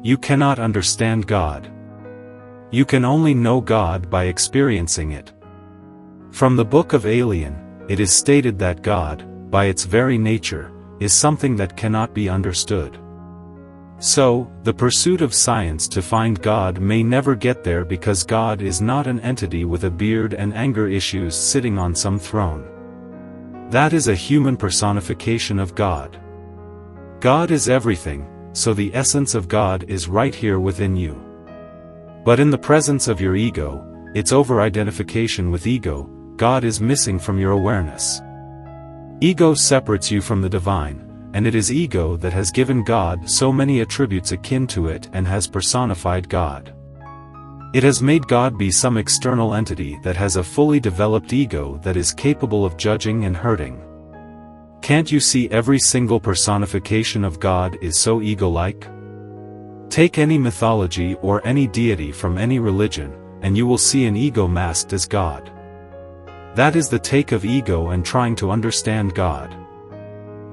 You cannot understand God. You can only know God by experiencing it. From the book of Alien, it is stated that God, by its very nature, is something that cannot be understood. So, the pursuit of science to find God may never get there because God is not an entity with a beard and anger issues sitting on some throne. That is a human personification of God. God is everything, so the essence of God is right here within you. But in the presence of your ego, its over-identification with ego, God is missing from your awareness. Ego separates you from the divine, and it is ego that has given God so many attributes akin to it and has personified God. It has made God be some external entity that has a fully developed ego that is capable of judging and hurting. Can't you see every single personification of God is so ego-like? Take any mythology or any deity from any religion, and you will see an ego masked as God. That is the take of ego and trying to understand God.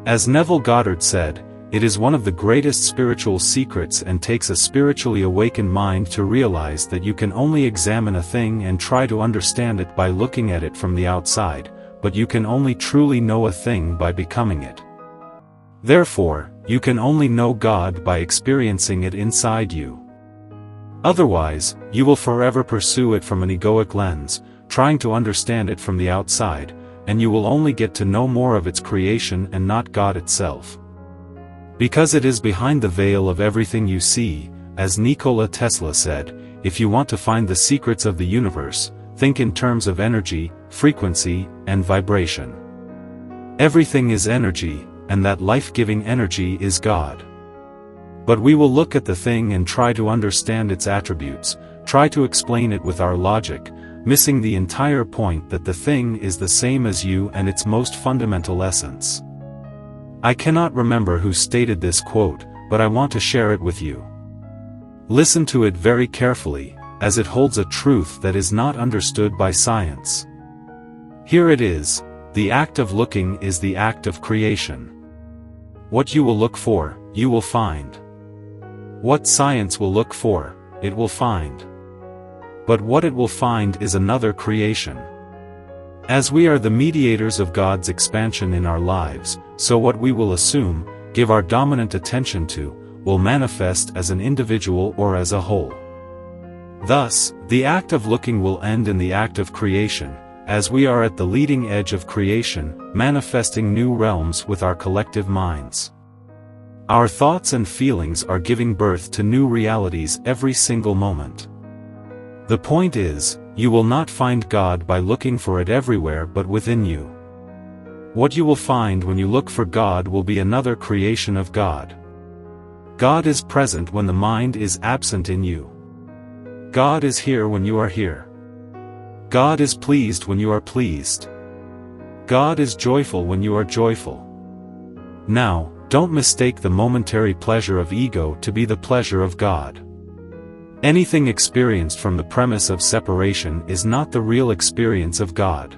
As Neville Goddard said, it is one of the greatest spiritual secrets and takes a spiritually awakened mind to realize that you can only examine a thing and try to understand it by looking at it from the outside, but you can only truly know a thing by becoming it. Therefore, you can only know God by experiencing it inside you. Otherwise, you will forever pursue it from an egoic lens, trying to understand it from the outside, and you will only get to know more of its creation and not God itself. Because it is behind the veil of everything you see, as Nikola Tesla said, if you want to find the secrets of the universe, think in terms of energy, frequency, and vibration. Everything is energy, and that life-giving energy is God. But we will look at the thing and try to understand its attributes, try to explain it with our logic, missing the entire point that the thing is the same as you and its most fundamental essence. I cannot remember who stated this quote, but I want to share it with you. Listen to it very carefully, as it holds a truth that is not understood by science. Here it is: the act of looking is the act of creation. What you will look for, you will find. What science will look for, it will find. But what it will find is another creation. As we are the mediators of God's expansion in our lives, so what we will assume, give our dominant attention to, will manifest as an individual or as a whole. Thus, the act of looking will end in the act of creation, as we are at the leading edge of creation, manifesting new realms with our collective minds. Our thoughts and feelings are giving birth to new realities every single moment. The point is, you will not find God by looking for it everywhere but within you. What you will find when you look for God will be another creation of God. God is present when the mind is absent in you. God is here when you are here. God is pleased when you are pleased. God is joyful when you are joyful. Now, don't mistake the momentary pleasure of ego to be the pleasure of God. Anything experienced from the premise of separation is not the real experience of God.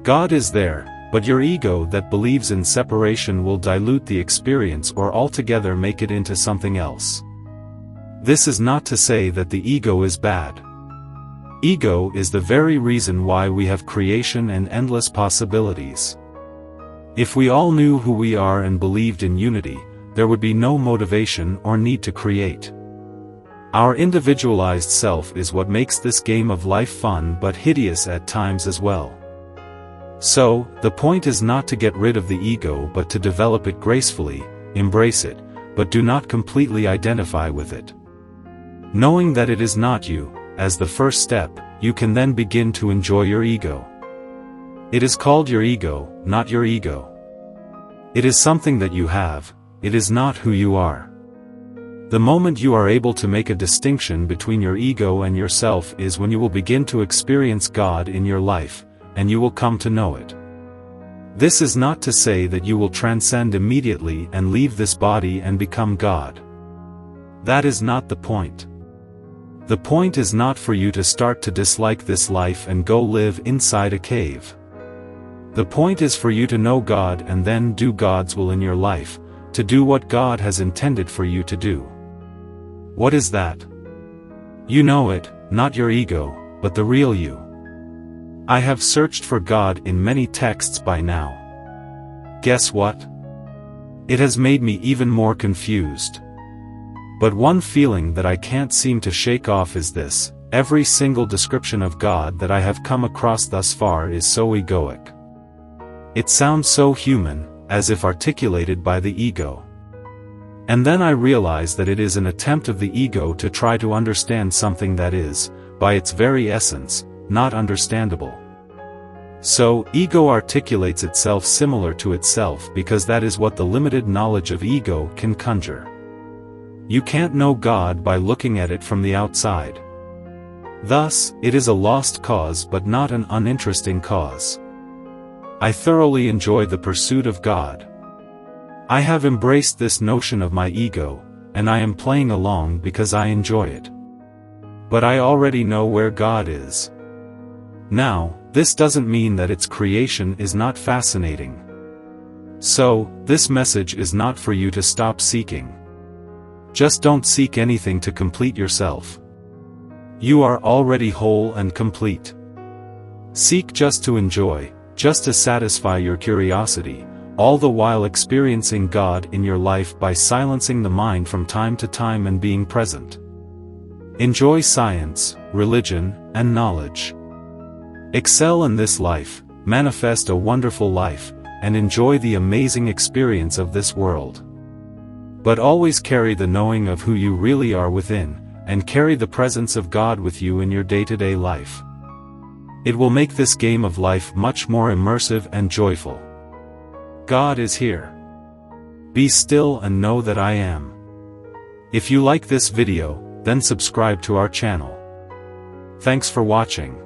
God is there, but your ego that believes in separation will dilute the experience or altogether make it into something else. This is not to say that the ego is bad. Ego is the very reason why we have creation and endless possibilities. If we all knew who we are and believed in unity, there would be no motivation or need to create. Our individualized self is what makes this game of life fun but hideous at times as well. So, the point is not to get rid of the ego but to develop it gracefully, embrace it, but do not completely identify with it. Knowing that it is not you, as the first step, you can then begin to enjoy your ego. It is called your ego, not your ego. It is something that you have, it is not who you are. The moment you are able to make a distinction between your ego and yourself is when you will begin to experience God in your life, and you will come to know it. This is not to say that you will transcend immediately and leave this body and become God. That is not the point. The point is not for you to start to dislike this life and go live inside a cave. The point is for you to know God and then do God's will in your life, to do what God has intended for you to do. What is that? You know it, not your ego, but the real you. I have searched for God in many texts by now. Guess what? It has made me even more confused. But one feeling that I can't seem to shake off is this: every single description of God that I have come across thus far is so egoic. It sounds so human, as if articulated by the ego. And then I realize that it is an attempt of the ego to try to understand something that is, by its very essence, not understandable. So, ego articulates itself similar to itself because that is what the limited knowledge of ego can conjure. You can't know God by looking at it from the outside. Thus, it is a lost cause but not an uninteresting cause. I thoroughly enjoy the pursuit of God. I have embraced this notion of my ego, and I am playing along because I enjoy it. But I already know where God is. Now, this doesn't mean that its creation is not fascinating. So, this message is not for you to stop seeking. Just don't seek anything to complete yourself. You are already whole and complete. Seek just to enjoy, just to satisfy your curiosity, all the while experiencing God in your life by silencing the mind from time to time and being present. Enjoy science, religion, and knowledge. Excel in this life, manifest a wonderful life, and enjoy the amazing experience of this world. But always carry the knowing of who you really are within, and carry the presence of God with you in your day-to-day life. It will make this game of life much more immersive and joyful. God is here. Be still and know that I am. If you like this video, then subscribe to our channel. Thanks for watching.